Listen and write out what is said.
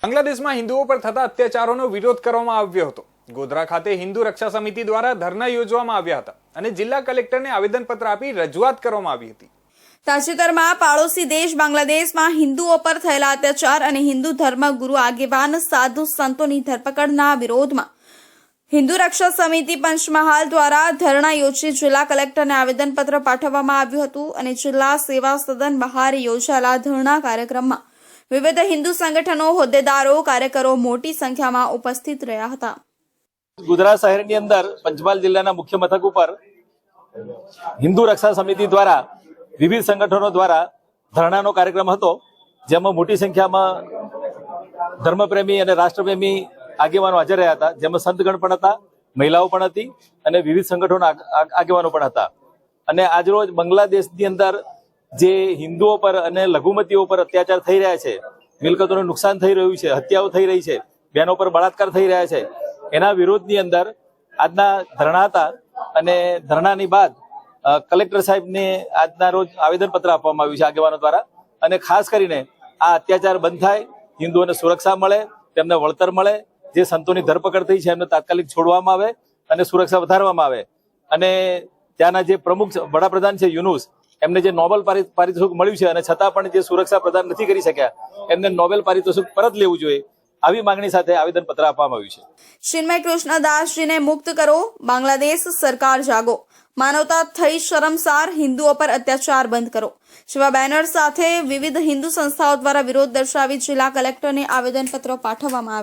બાંગ્લાદેશમાં હિન્દુઓ પર થતા અત્યાચારોનો વિરોધ કરવામાં આવ્યો હતો। ગોધરા ખાતે હિન્દુ રક્ષા સમિતિ દ્વારા ધરણા યોજવામાં આવ્યા હતા અને જિલ્લા કલેક્ટરને આવેદનપત્ર આપી રજૂઆત કરવામાં આવી હતી। તાજેતરમાં પાડોશી દેશ બાંગ્લાદેશમાં હિન્દુઓ પર થયેલા અત્યાચાર અને હિન્દુ ધર્મગુરુ આગેવાન સાધુ સંતોની ધરપકડના વિરોધમાં હિન્દુ રક્ષા સમિતિ પંચમહાલ દ્વારા ધરણા યોજી જિલ્લા કલેક્ટરને આવેદનપત્ર પાઠવવામાં આવ્યું હતું અને જિલ્લા સેવા સદન બહાર યોજાયેલા ધરણા કાર્યક્રમમાં વિવિધ હિન્દુ સંગઠનો, હોદ્દેદારો, કાર્યકરો મોટી સંખ્યામાં ઉપસ્થિત રહ્યા હતા। ગોધરા શહેરની અંદર પંચમહાલ જિલ્લાના મુખ્ય મથક ઉપર હિન્દુ રક્ષા સમિતિ દ્વારા વિવિધ સંગઠનો દ્વારા ધરણાનો કાર્યક્રમ હતો, જેમાં મોટી સંખ્યામાં ધર્મપ્રેમી અને રાષ્ટ્રપ્રેમી આગેવાનો હાજર રહ્યા હતા, જેમાં સંતગણ પણ હતા, મહિલાઓ પણ હતી અને વિવિધ સંગઠનો આગેવાનો પણ હતા। અને આજરોજ બાંગ્લાદેશની અંદર જે હિન્દુઓ પર અને લઘુમતીઓ પર અત્યાચાર થઈ રહ્યા છે, મિલકતોનું નુકસાન થઈ રહ્યું છે, હત્યાઓ થઈ રહી છે, બહેનો પર બળાત્કાર થઈ રહ્યા છે, એના વિરોધની અંદર આજના ધરણા હતા। અને ધરણાની બાદ કલેક્ટર સાહેબને આજના રોજ આવેદનપત્ર આપવામાં આવ્યું છે આગેવાનો દ્વારા। અને ખાસ કરીને આ અત્યાચાર બંધ થાય, હિન્દુઓને સુરક્ષા મળે, તેમને વળતર મળે, જે સંતોની ધરપકડ થઈ છે એમને તાત્કાલિક છોડવામાં આવે અને સુરક્ષા વધારવામાં આવે। અને ત્યાંના જે પ્રમુખ વડાપ્રધાન છે યુનુસ, એમને જે નોબેલ પારિતોષિક મળ્યું છે અને છતાં પણ જે સુરક્ષા પ્રદાન નથી કરી શક્યા, એમને નોબેલ પારિતોષિક પરત લેવું જોઈએ, આવી માંગણી સાથે આવેદનપત્ર આપવામાં આવ્યું છે। ચિન્મય કૃષ્ણદાસજીને મુક્ત કરો, બાંગ્લાદેશ સરકાર જાગો, માનવતા થઈ શરમસાર, હિન્દુઓ પર અત્યાચાર બંધ કરો જેવા બેનર સાથે વિવિધ હિન્દુ સંસ્થાઓ દ્વારા વિરોધ દર્શાવી જિલ્લા કલેક્ટરને આવેદનપત્ર પાઠવવામાં આવ્યું।